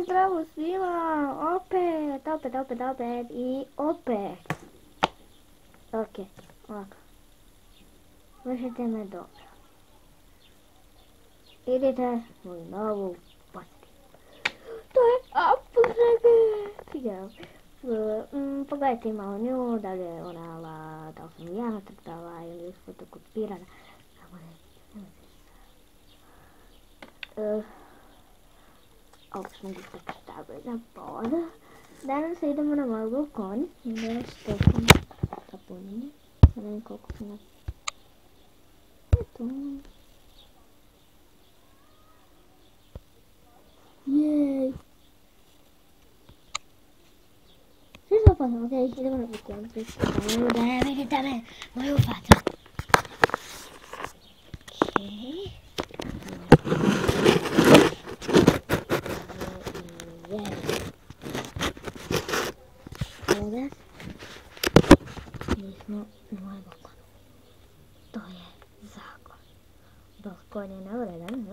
Zdravo svima, opet i opet. Ok, ovako. Slušajte me dobro. Idite u novu posjetu. To je Apple. Pogledajte malo nju, da li je ona, da li sam ja natrpala ili je fotokopirana. Ovo smo gdje stavili na pod. Danas idemo na moj balkon i da štekam kapunjenje. Da vidim koliko sam na... Eto. Jej! Sve smo potom, okej, idemo na balkon. Da ne vidite me, moju facu. Okej. Ovdje mi smo na moj balkon. To je zakon. Balkon je neuredan.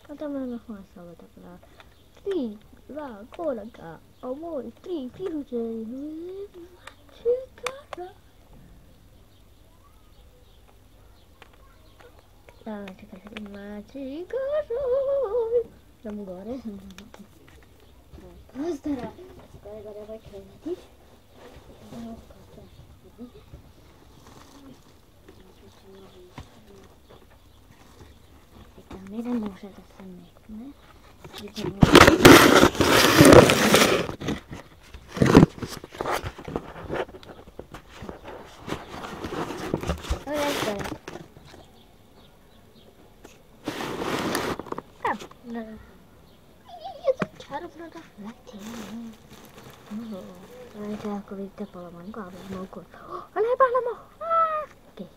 A tamo je balkon samo tako da 3, 2 koraka, a moj 3 ključe. Da, čekaj, mačikaro. Idemo gore. Prostara. Gore nemoj krenuti. Ne da može da se nekne. Ajde, ako vidite pola mojeg glava, mogu. Ali je palamo! Okej,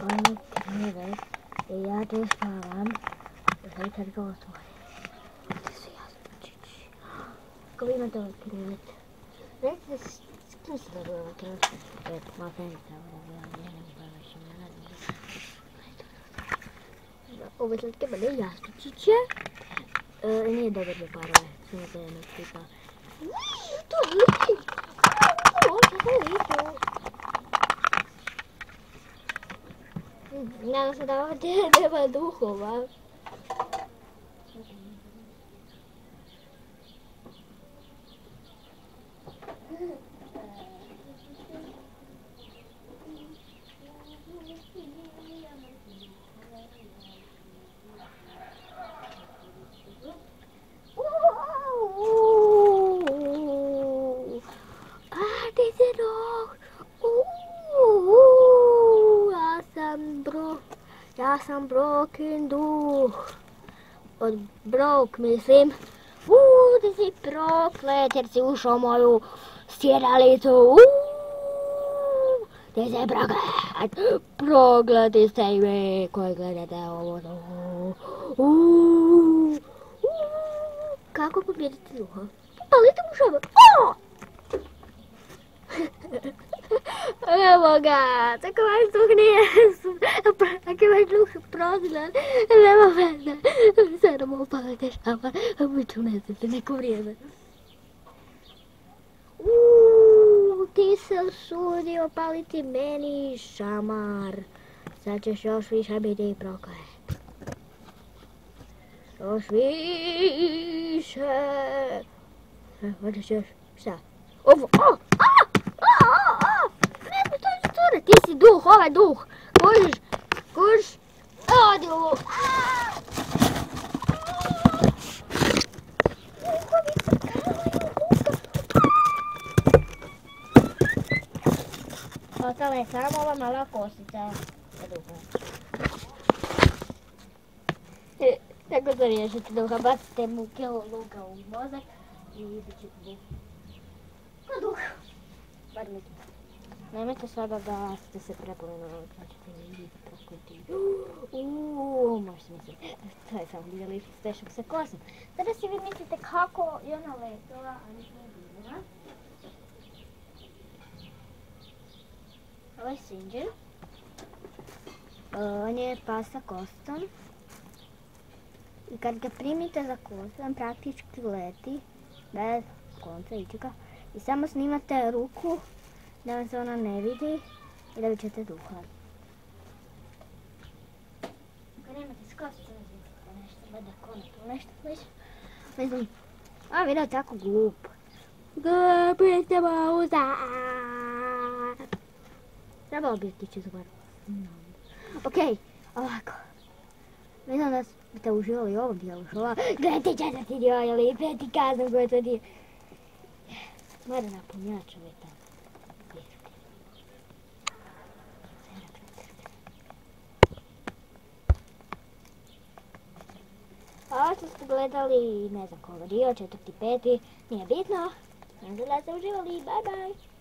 ono kreve. I ja te spavam. Sada kad ga otvore. Ovdje su jasnočići. Ako vi imate ovaj krevet. Recite s kim se dobila ovaj krevet? Moja fenica ovo je ne mogu baš imena. Ove slatke male jasnočiće. Nije dobar za parove. Snimate jednog tipa. To je nadam se da ovdje nema duhova. Ja sam broken duh. Od brok mislim. Ti si proklet jer si ušao moju sjedalicu. Ti si proklet. Prokleti ste i vi koji gledate ovo. Kako pobijediti duha? Palite mu šabar. Evo ga, tako vaš duh nije, ako vaš duh proznan, nema veze, samo upalite šamar, a mi ću unesete neko vrijeme. Ti se usudio paliti meni šamar, sad ćeš još više biti proklet. Još više. Hoćeš još, šta? Ovo, ti si duh, ovaj duh. Kužiš? Odi ovo. Ostala je samo ova mala kosica. Tako da riješite duha, bacite mu kilo luka u mozak i vidjet ćete duh. Ko duh? Bar mi to. Nemojte sada da ste se prepali na ovo, pa ćete vidjeti kako ti... Možeš misliti, to je samo vidjeli što stešam se kosom. Sada si vi mislite kako je ona letova, a nismo vidjela. Ovo je Sinđer. On je pas sa kostom. I kad ga primite za kosu, on praktički leti bez konca ičega. I samo snimate ruku da vam se ona ne vidi i da ćete duha. Ako nemate skos, to nešto gleda konačno, nešto slično. Ne znam, a video je tako glup. Gubite pauza. Trebalo bi otići zgore. Okej, ovako. Mislim da ste uživali u ovom dijelu šova. Gledajte četvrti dio ili peti kazan koji to dio. Mada napunjač ovaj tamo. A ovo što ste gledali, ne znam koga dio, četvrti, peti, nije bitno. Znam da ste uživali, bye bye.